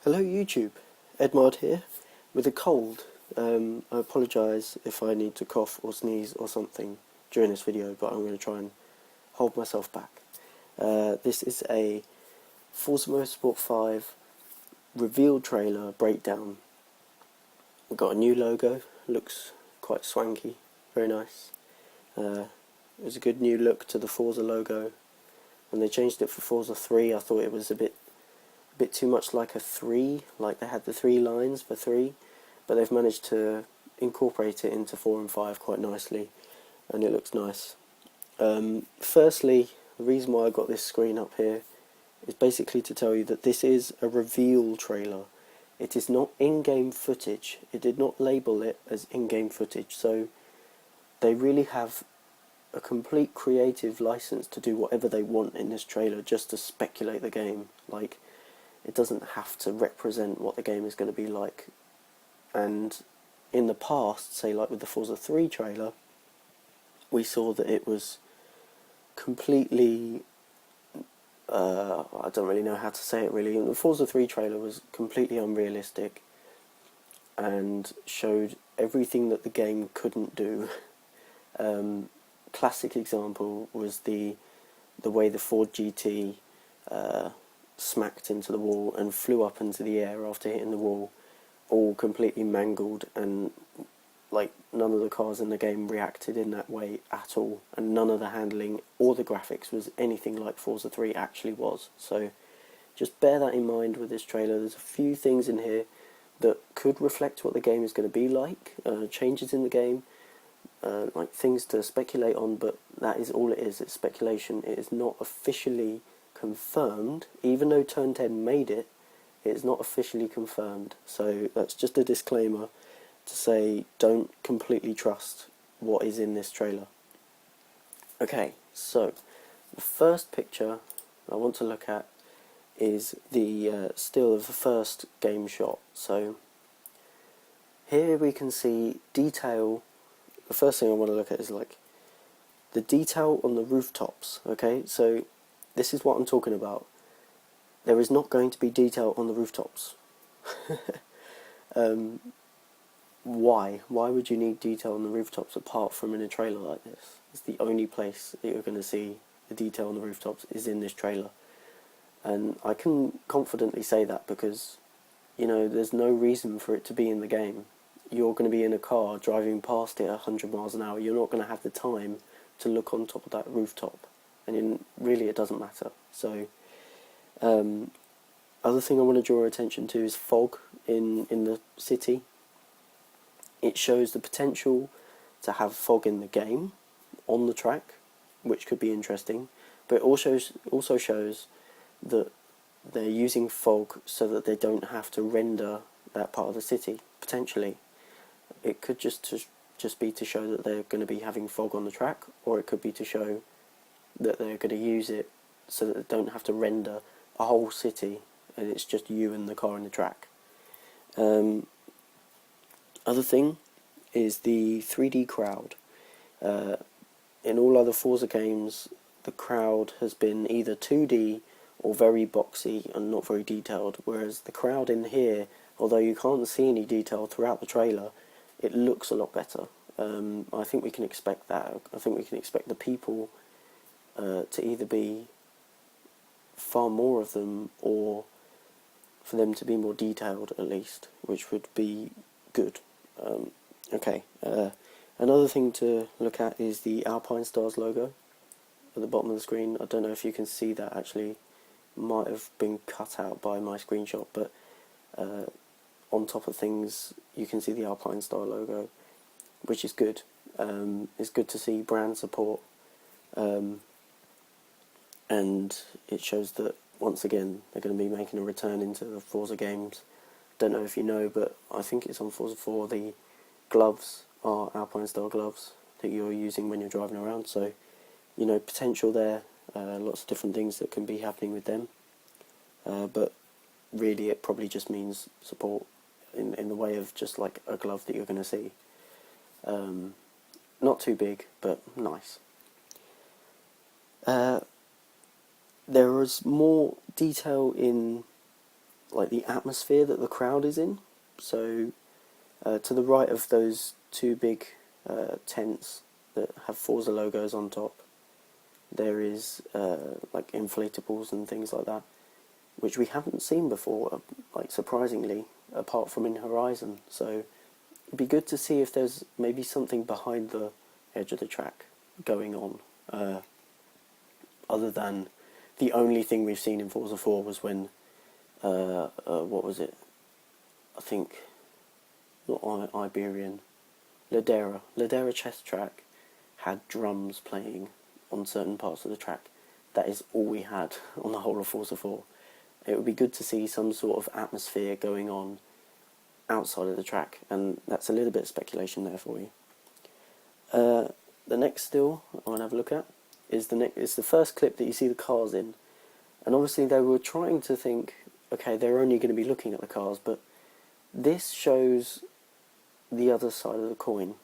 Hello YouTube, Edmard here, with a cold. I apologise if I need to cough or sneeze or something during this video, but I'm going to try and hold myself back. This is a Forza Motorsport 5 reveal trailer breakdown. We've got a new logo, looks quite swanky, very nice. It was a good new look to the Forza logo. When they changed it for Forza 3, I thought it was a bit too much like a 3, like they had the 3 lines for 3, but they've managed to incorporate it into 4 and 5 quite nicely, and it looks nice. Firstly, the reason why I got this screen up here is basically to tell you that this is a reveal trailer. It is not in-game footage. It did not label it as in-game footage, so they really have a complete creative license to do whatever they want in this trailer just to speculate the game. Like, it doesn't have to represent what the game is going to be like. And in the past, say like with the Forza 3 trailer, we saw that it was completely, I don't really know how to say it really. The Forza 3 trailer was completely unrealistic and showed everything that the game couldn't do. Classic example was the way the Ford GT smacked into the wall and flew up into the air after hitting the wall, all completely mangled, and like none of the cars in the game reacted in that way at all, and none of the handling or the graphics was anything like Forza 3 actually was. So just bear that in mind with this trailer. There's a few things in here that could reflect what the game is going to be like, changes in the game, like things to speculate on, but that is all it is. It's speculation. It is not officially confirmed. Even though Turn 10 made it, it's not officially confirmed. So that's just a disclaimer to say don't completely trust what is in this trailer. Okay, so the first picture I want to look at is the still of the first game shot. So here we can see detail. The first thing I want to look at is like the detail on the rooftops. Okay, so this is what I'm talking about. There is not going to be detail on the rooftops. Why? Why would you need detail on the rooftops apart from in a trailer like this? It's the only place that you're going to see the detail on the rooftops is in this trailer. And I can confidently say that because, you know, there's no reason for it to be in the game. You're going to be in a car driving past it at 100 miles an hour. You're not going to have the time to look on top of that rooftop. And really it doesn't matter. So, other thing I want to draw attention to is fog in the city. It shows the potential to have fog in the game, on the track, which could be interesting, but it also shows that they're using fog so that they don't have to render that part of the city, potentially. It could just be to show that they're going to be having fog on the track, or it could be to show that they're going to use it so that they don't have to render a whole city and it's just you and the car and the track. Other thing is the 3D crowd. In all other Forza games, the crowd has been either 2D or very boxy and not very detailed, whereas the crowd in here, although you can't see any detail throughout the trailer, it looks a lot better. I think we can expect that. I think we can expect the people to either be far more of them, or for them to be more detailed at least, which would be good. Okay, another thing to look at is the Alpine Stars logo at the bottom of the screen. I don't know if you can see that, actually. Might have been cut out by my screenshot, but on top of things you can see the Alpine Star logo, which is good. It's good to see brand support, and it shows that once again they're going to be making a return into the Forza games. Don't know if you know, but I think it's on Forza 4, the gloves are Alpine Star gloves that you're using when you're driving around, so you know, potential there, lots of different things that can be happening with them, but really it probably just means support in the way of just like a glove that you're going to see. Not too big, but nice. There is more detail in like the atmosphere that the crowd is in. So to the right of those two big tents that have Forza logos on top, there is like inflatables and things like that, which we haven't seen before, like surprisingly, apart from in Horizon. So it'd be good to see if there's maybe something behind the edge of the track going on, other than the only thing we've seen in Forza 4 was when, what was it? I think, not Iberian, Ladera Chess Track had drums playing on certain parts of the track. That is all we had on the whole of Forza 4. It would be good to see some sort of atmosphere going on outside of the track, and that's a little bit of speculation there for you. The next still I want to have a look at is the first clip that you see the cars in, and obviously they were trying to think, okay, they're only going to be looking at the cars, but this shows the other side of the coin.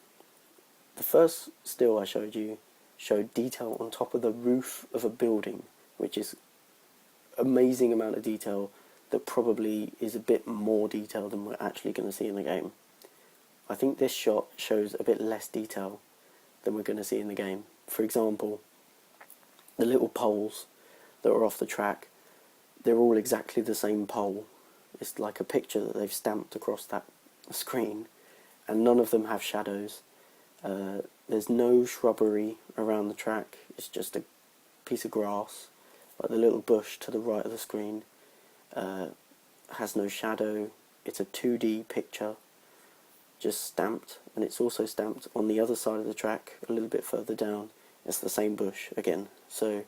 The first still I showed you showed detail on top of the roof of a building, which is amazing amount of detail that probably is a bit more detail than we're actually going to see in the game. I think this shot shows a bit less detail than we're going to see in the game. For example, the little poles that are off the track, they're all exactly the same pole. It's like a picture that they've stamped across that screen, and none of them have shadows. There's no shrubbery around the track, it's just a piece of grass. Like the little bush to the right of the screen has no shadow. It's a 2D picture, just stamped, and it's also stamped on the other side of the track a little bit further down. It's the same bush again. So,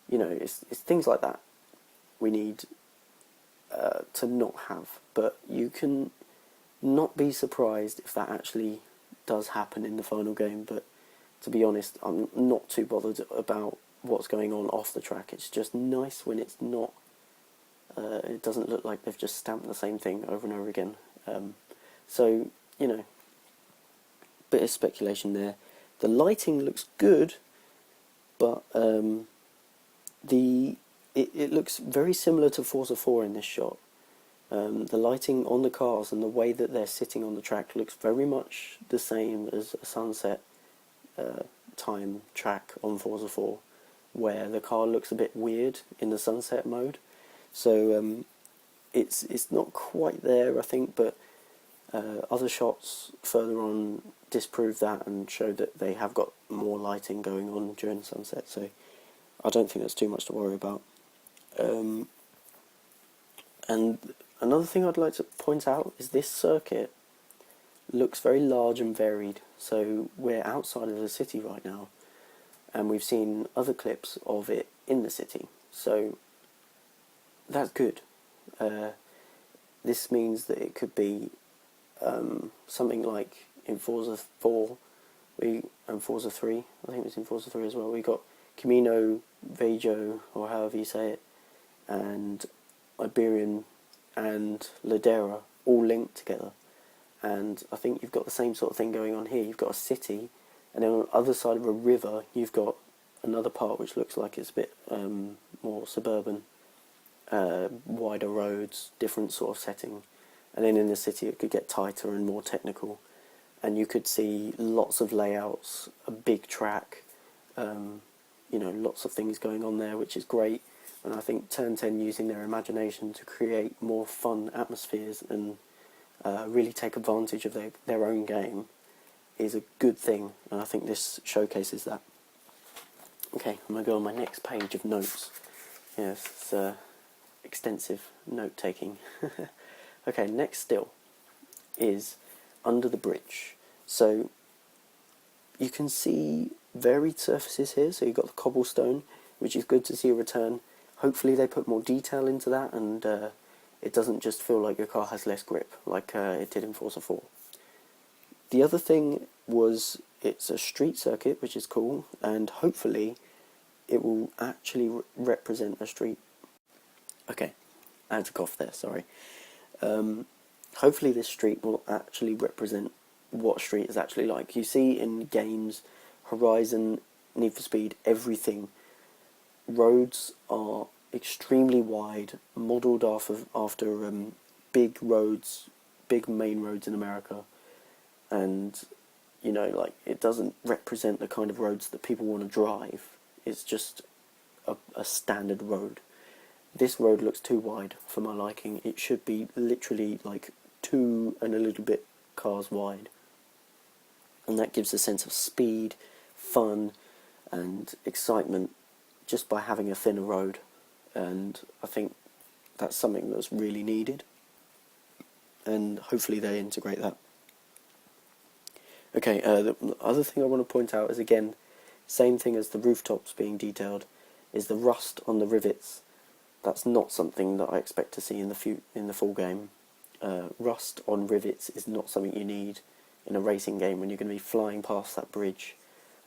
you know, it's things like that we need to not have. But you can not be surprised if that actually does happen in the final game. But to be honest, I'm not too bothered about what's going on off the track. It's just nice when it's not, it doesn't look like they've just stamped the same thing over and over again. So, you know, bit of speculation there. The lighting looks good, but it looks very similar to Forza 4 in this shot. The lighting on the cars and the way that they're sitting on the track looks very much the same as a sunset time track on Forza 4, where the car looks a bit weird in the sunset mode. So it's not quite there, I think, but other shots further on disprove that and show that they have got more lighting going on during the sunset, so I don't think that's too much to worry about. And another thing I'd like to point out is this circuit looks very large and varied. So we're outside of the city right now, and we've seen other clips of it in the city, so that's good. This means that it could be something like in Forza 4 and Forza 3, I think it was in Forza 3 as well, we got Camino Viejo, or however you say it, and Iberian and Ladera all linked together. And I think you've got the same sort of thing going on here. You've got a city, and then on the other side of a river you've got another part which looks like it's a bit more suburban, wider roads, different sort of setting. And then in the city it could get tighter and more technical, and you could see lots of layouts, a big track, you know, lots of things going on there, which is great. And I think Turn 10 using their imagination to create more fun atmospheres and really take advantage of their own game is a good thing, and I think this showcases that. Okay, I'm going to go on my next page of notes. Yes, it's extensive note taking. Okay, next still is under the bridge. So you can see varied surfaces here. So you've got the cobblestone, which is good to see a return. Hopefully they put more detail into that, and it doesn't just feel like your car has less grip like it did in Forza 4. The other thing was it's a street circuit, which is cool, and hopefully it will actually represent a street. Okay, I had to cough there, sorry. Hopefully this street will actually represent what street is actually like. You see in games, Horizon, Need for Speed, everything, roads are extremely wide, modelled after big roads, big main roads in America, and like it doesn't represent the kind of roads that people want to drive. It's just a standard road. This road looks too wide for my liking. It should be literally like 2 and a little bit cars wide, and that gives a sense of speed, fun, and excitement just by having a thinner road. And I think that's something that's really needed, and hopefully they integrate that. Okay, the other thing I want to point out is, again, same thing as the rooftops being detailed, is the rust on the rivets. That's not something that I expect to see in the full game. Rust on rivets is not something you need in a racing game when you're going to be flying past that bridge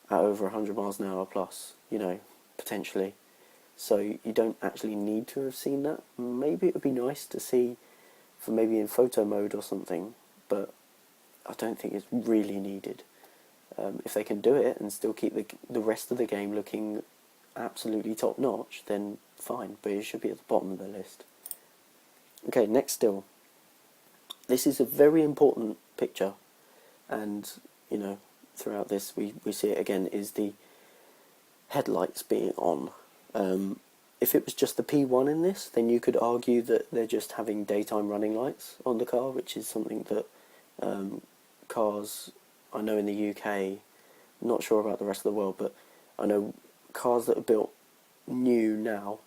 at over 100 miles an hour plus, potentially. So you don't actually need to have seen that. Maybe it would be nice to see for maybe in photo mode or something, but I don't think it's really needed. If they can do it and still keep the rest of the game looking absolutely top notch, then fine, but it should be at the bottom of the list. Okay, next still. This is a very important picture, and throughout this we see it again, is the headlights being on. If it was just the P1 in this, then you could argue that they're just having daytime running lights on the car, which is something that cars, I know in the UK, not sure about the rest of the world, but I know cars that are built new now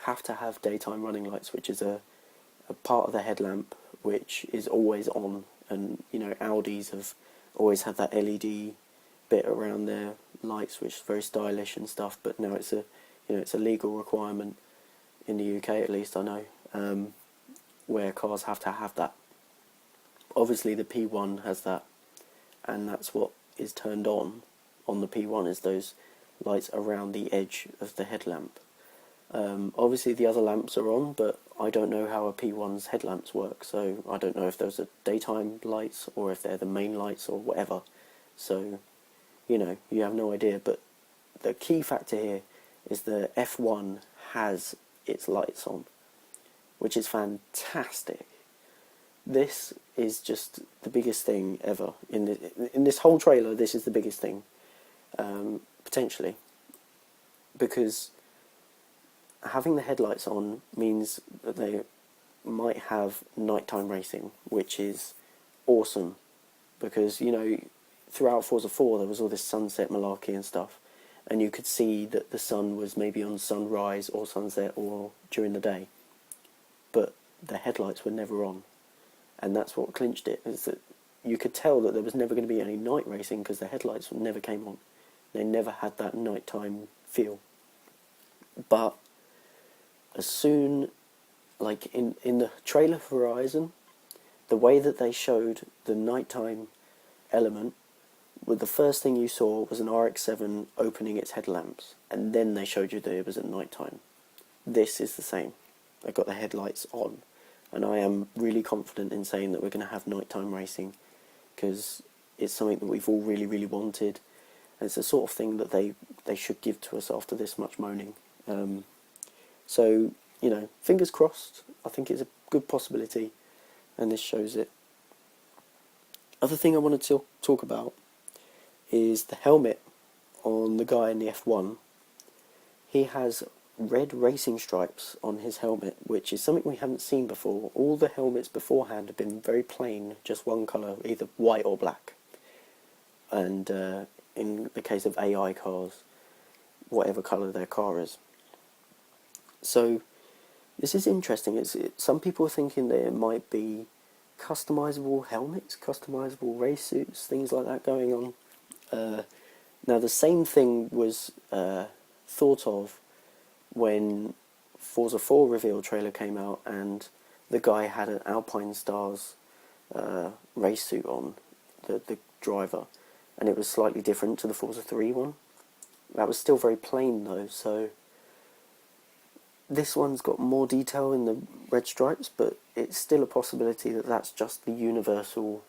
have to have daytime running lights, which is a part of the headlamp which is always on. And Audis have always had that LED bit around their lights, which is very stylish and stuff, but now it's a legal requirement in the UK, at least I know, where cars have to have that. Obviously the P1 has that, and that's what is turned on the P1, is those lights around the edge of the headlamp. Obviously the other lamps are on, but I don't know how a P1's headlamps work, so I don't know if those are daytime lights or if they're the main lights or whatever. So, you have no idea, but the key factor here is the F1 has its lights on, which is fantastic. This is just the biggest thing ever. In this whole trailer, this is the biggest thing, potentially, because having the headlights on means that they might have nighttime racing, which is awesome, because, throughout Forza 4 there was all this sunset malarkey and stuff, and you could see that the sun was maybe on sunrise or sunset or during the day, but the headlights were never on. And that's what clinched it, is that you could tell that there was never going to be any night racing because the headlights never came on. They never had that nighttime feel. But as soon, like in the trailer for Horizon, the way that they showed the nighttime element, the first thing you saw was an RX-7 opening its headlamps, and then they showed you that it was at nighttime. This is the same. They've got the headlights on. And I am really confident in saying that we're going to have nighttime racing, because it's something that we've all really, really wanted. And it's the sort of thing that they should give to us after this much moaning. So, fingers crossed. I think it's a good possibility, and this shows it. Other thing I wanted to talk about is the helmet on the guy in the F1. He has red racing stripes on his helmet, which is something we haven't seen before. All the helmets beforehand have been very plain, just one colour, either white or black. And in the case of AI cars, whatever colour their car is. So this is interesting. Some people are thinking that it might be customizable helmets, customizable race suits, things like that going on. Now the same thing was thought of when Forza 4 reveal trailer came out, and the guy had an Alpine Stars race suit on, the driver, and it was slightly different to the Forza 3 one. That was still very plain though, so this one's got more detail in the red stripes, but it's still a possibility that that's just the universal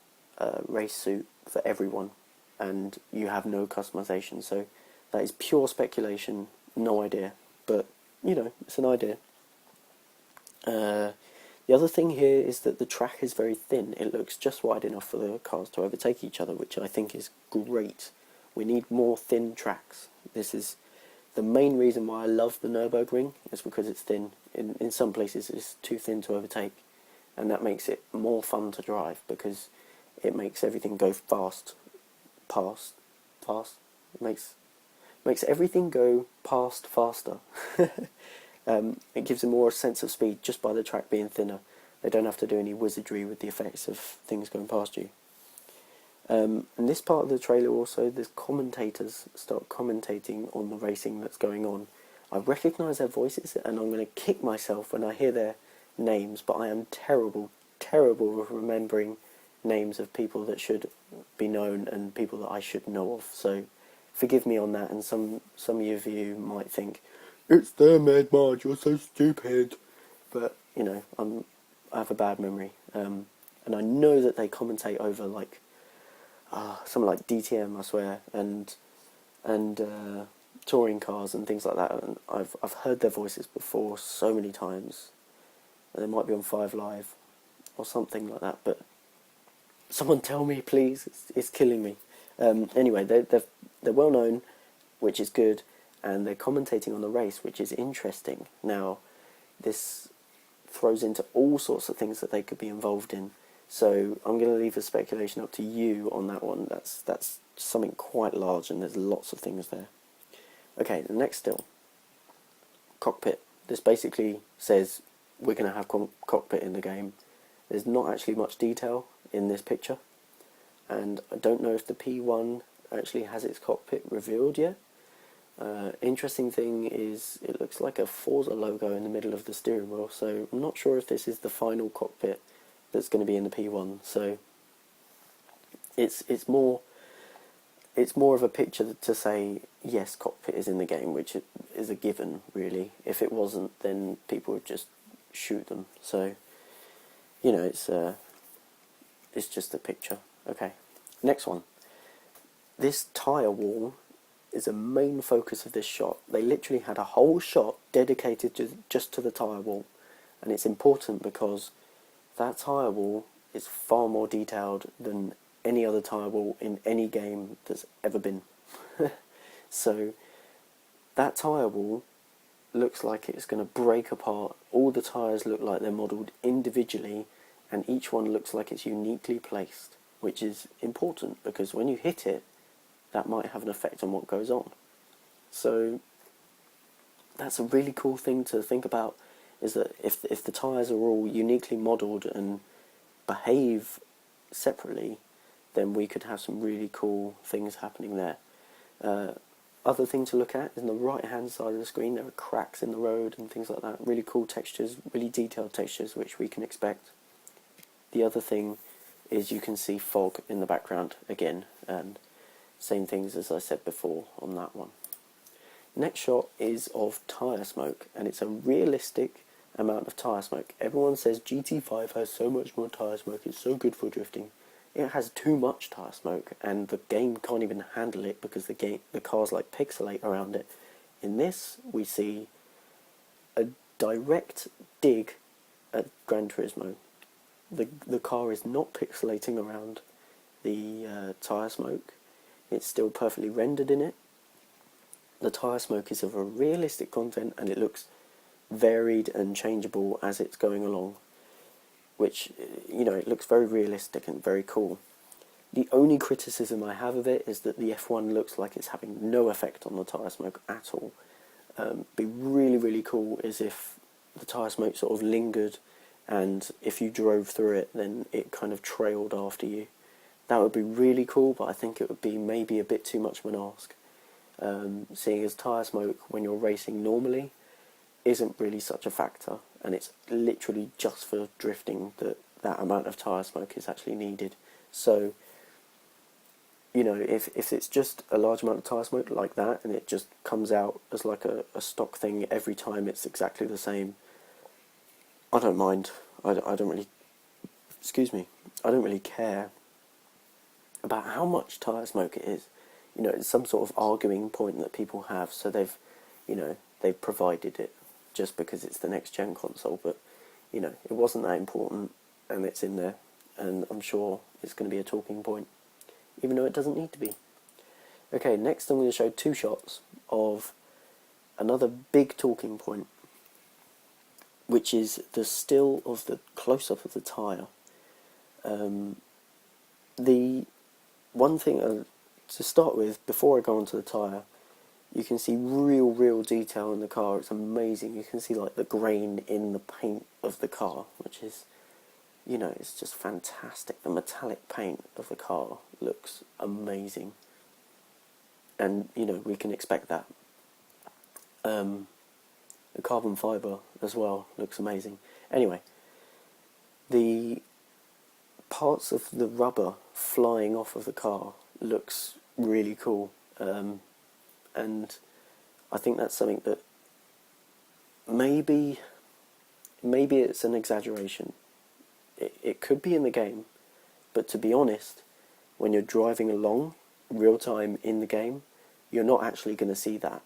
race suit for everyone, and you have no customization. So that is pure speculation, no idea. But, it's an idea. The other thing here is that the track is very thin. It looks just wide enough for the cars to overtake each other, which I think is great. We need more thin tracks. This is the main reason why I love the Nürburgring, is because it's thin. In some places it's too thin to overtake, and that makes it more fun to drive because it makes everything go fast. It makes everything go past faster. It gives them more a sense of speed just by the track being thinner. They don't have to do any wizardry with the effects of things going past you. In this part of the trailer also, the commentators start commentating on the racing that's going on. I recognise their voices and I'm going to kick myself when I hear their names, but I am terrible with remembering names of people that should be known and people that I should know of. So forgive me on that, and some of you might think, it's them, Edmard, you're so stupid. But, you know, I have a bad memory. And I know that they commentate over, like, something like DTM, I swear, and touring cars and things like that. And I've heard their voices before so many times. They might be on 5 Live or something like that, but someone tell me, please. It's killing me. Anyway, they're well known, which is good, and they're commentating on the race, which is interesting. Now, this throws into all sorts of things that they could be involved in. So I'm going to leave the speculation up to you on that one. That's something quite large, and there's lots of things there. Okay, the next still. Cockpit. This basically says we're going to have Cockpit in the game. There's not actually much detail in this picture, and I don't know if the P1 actually has its cockpit revealed yet. Interesting thing is it looks like a Forza logo in the middle of the steering wheel, so I'm not sure if this is the final cockpit that's going to be in the P1. So it's more of a picture to say yes, Cockpit is in the game, which is a given really. If it wasn't, then people would just shoot them. So, you know, it's just a picture. Okay, next one. This tyre wall is a main focus of this shot. They literally had a whole shot dedicated just to the tyre wall, and it's important because that tyre wall is far more detailed than any other tyre wall in any game that's ever been. So that tyre wall looks like it's going to break apart. All the tyres look like they're modelled individually, and each one looks like it's uniquely placed, which is important because when you hit it, that might have an effect on what goes on. So that's a really cool thing to think about, is that if the tyres are all uniquely modelled and behave separately, then we could have some really cool things happening there. Other thing to look at is on the right hand side of the screen there are cracks in the road and things like that. Really cool textures, really detailed textures which we can expect. The other thing is you can see fog in the background again, and same things as I said before on that one. Next shot is of tyre smoke, and it's a realistic amount of tyre smoke. Everyone says GT5 has so much more tyre smoke, it's so good for drifting. It has too much tyre smoke, and the game can't even handle it because the cars like pixelate around it. In this, we see a direct dig at Gran Turismo. The car is not pixelating around the tyre smoke. It's still perfectly rendered in it. The tyre smoke is of a realistic content, and it looks varied and changeable as it's going along, which, you know, it looks very realistic and very cool. The only criticism I have of it is that the F1 looks like it's having no effect on the tyre smoke at all. Be really, really cool is if the tyre smoke sort of lingered, and if you drove through it, then it kind of trailed after you. That would be really cool, but I think it would be maybe a bit too much of an ask. Seeing as tyre smoke, when you're racing normally, isn't really such a factor, and it's literally just for drifting that amount of tyre smoke is actually needed. So, you know, if it's just a large amount of tyre smoke like that, and it just comes out as like a stock thing every time it's exactly the same, I don't mind. I don't really, I don't really care about how much tyre smoke it is. You know, it's some sort of arguing point that people have, so they've provided it just because it's the next gen console. But you know, it wasn't that important, and it's in there, and I'm sure it's going to be a talking point, even though it doesn't need to be. Okay, next I'm going to show 2 shots of another big talking point, which is the still of the close-up of the tyre. The one thing to start with, before I go onto the tyre, you can see real detail in the car. It's amazing. You can see like the grain in the paint of the car, which is, you know, it's just fantastic. The metallic paint of the car looks amazing, and you know, we can expect that. The carbon fibre as well looks amazing. Anyway, the parts of the rubber flying off of the car looks really cool, and I think that's something that maybe it's an exaggeration. It could be in the game, but to be honest, when you're driving along real time in the game, you're not actually going to see that.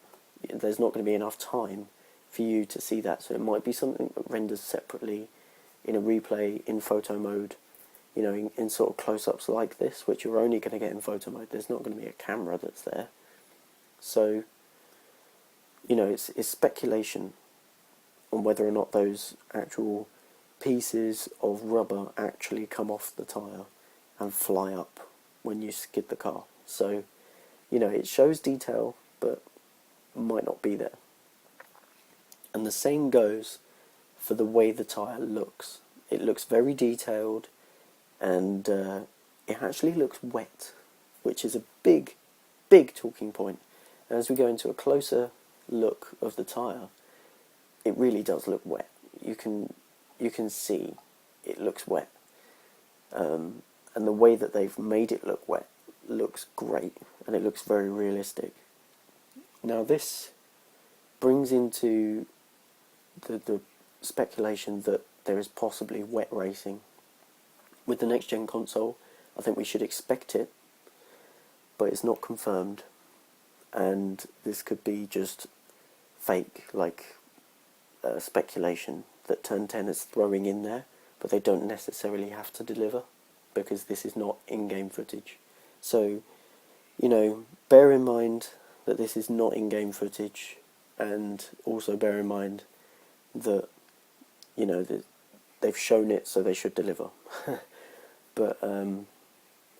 There's not going to be enough time for you to see that, so it might be something that renders separately in a replay in photo mode, you know, in sort of close-ups like this, which you're only going to get in photo mode. There's not going to be a camera that's there. So, you know, it's speculation on whether or not those actual pieces of rubber actually come off the tyre and fly up when you skid the car. So, you know, it shows detail, but might not be there. And the same goes for the way the tyre looks. It looks very detailed, and it actually looks wet, which is a big talking point. And as we go into a closer look of the tyre, it really does look wet. You can see it looks wet, and the way that they've made it look wet looks great, and it looks very realistic. Now this brings into the speculation that there is possibly wet racing. With the next gen console, I think we should expect it, but it's not confirmed, and this could be just fake, like speculation that Turn 10 is throwing in there, but they don't necessarily have to deliver, because this is not in-game footage. So, you know, bear in mind that this is not in-game footage, and also bear in mind that, you know, that they've shown it, so they should deliver. But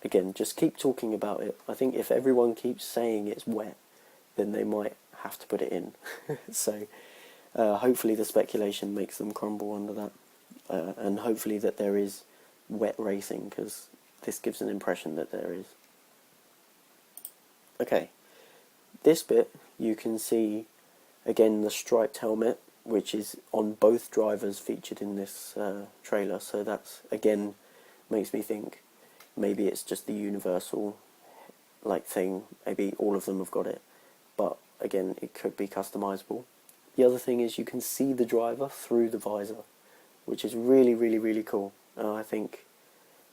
again, just keep talking about it. I think if everyone keeps saying it's wet, then they might have to put it in. So hopefully the speculation makes them crumble under that, and hopefully that there is wet racing, because this gives an impression that there is. Okay, this bit you can see again the striped helmet, which is on both drivers featured in this trailer, so that's again makes me think maybe it's just the universal like thing, maybe all of them have got it, but again it could be customizable. The other thing is you can see the driver through the visor, which is really cool. I think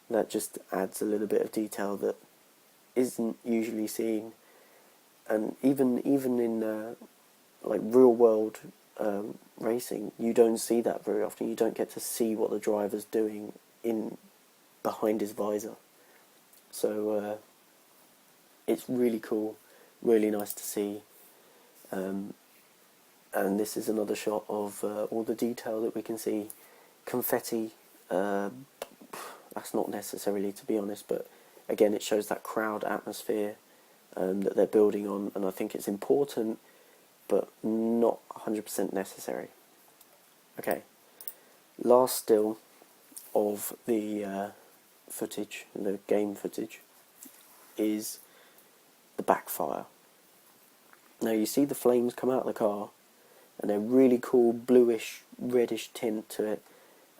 that just adds a little bit of detail that isn't usually seen, and even in like real world racing, you don't see that very often. You don't get to see what the driver's doing behind his visor. So it's really cool, really nice to see. And this is another shot of all the detail that we can see. Confetti, that's not necessarily, to be honest, but again it shows that crowd atmosphere that they're building on, and I think it's important, but not 100% necessary. Okay, last still of the footage, the game footage, is the backfire. Now you see the flames come out of the car, and they're really cool bluish, reddish tint to it,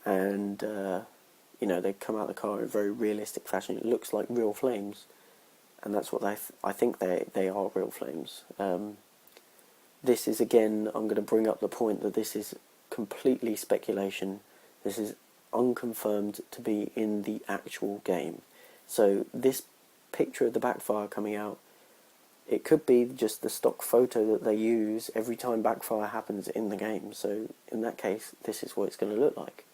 and you know, they come out of the car in a very realistic fashion. It looks like real flames, and that's what I think they are real flames. This is, again, I'm going to bring up the point that this is completely speculation. This is unconfirmed to be in the actual game. So this picture of the backfire coming out, it could be just the stock photo that they use every time backfire happens in the game. So in that case, this is what it's going to look like.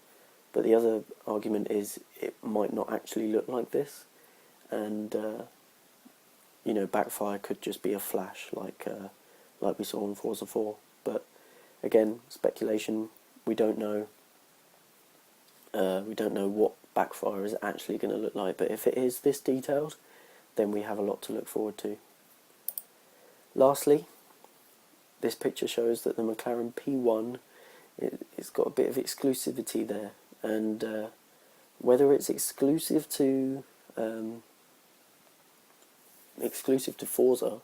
But the other argument is it might not actually look like this, and you know, Backfire could just be a flash like we saw in Forza 4. But again, speculation. We don't know. We don't know what Backfire is actually going to look like. But if it is this detailed, then we have a lot to look forward to. Lastly, this picture shows that the McLaren P1, it's got a bit of exclusivity there, and whether it's exclusive to Forza,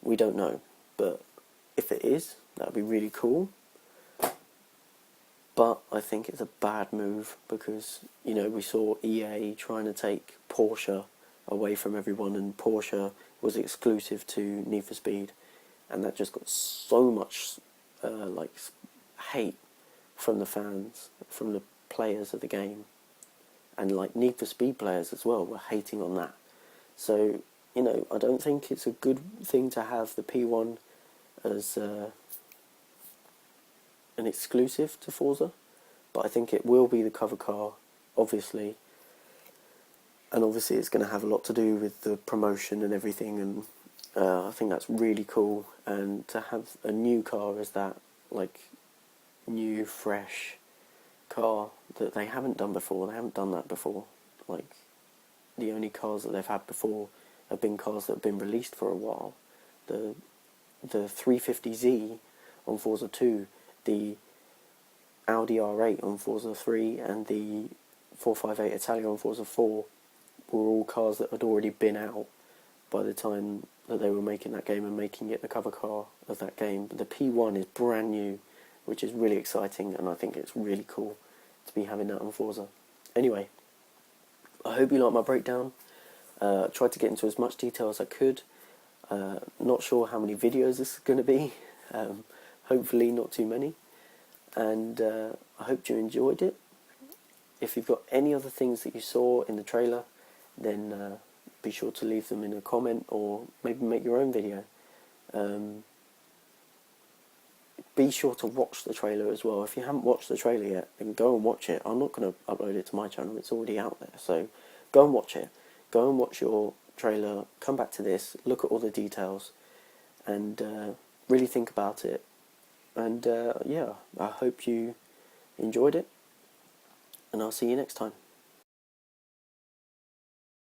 we don't know. But if it is, that would be really cool. But I think it's a bad move because, you know, we saw EA trying to take Porsche away from everyone, and Porsche was exclusive to Need for Speed, and that just got so much like hate from the fans, from the players of the game, and like Need for Speed players as well were hating on that. So, you know, I don't think it's a good thing to have the P1 as an exclusive to Forza, but I think it will be the cover car, obviously. And obviously it's going to have a lot to do with the promotion and everything, and I think that's really cool. And to have a new car as that, like, new, fresh car that they haven't done before, they haven't done that before. Like, the only cars that they've had before have been cars that have been released for a while. The 350Z on Forza 2, the Audi R8 on Forza 3, and the 458 Italia on Forza 4 were all cars that had already been out by the time that they were making that game and making it the cover car of that game. But the P1 is brand new, which is really exciting, and I think it's really cool to be having that on Forza. Anyway, I hope you like my breakdown. Tried to get into as much detail as I could. Not sure how many videos this is going to be. Hopefully not too many. And I hope you enjoyed it. If you've got any other things that you saw in the trailer, then be sure to leave them in a comment, or maybe make your own video. Be sure to watch the trailer as well. If you haven't watched the trailer yet, then go and watch it. I'm not going to upload it to my channel, it's already out there. So go and watch it. Go and watch your trailer, come back to this, look at all the details, and really think about it. And yeah, I hope you enjoyed it, and I'll see you next time.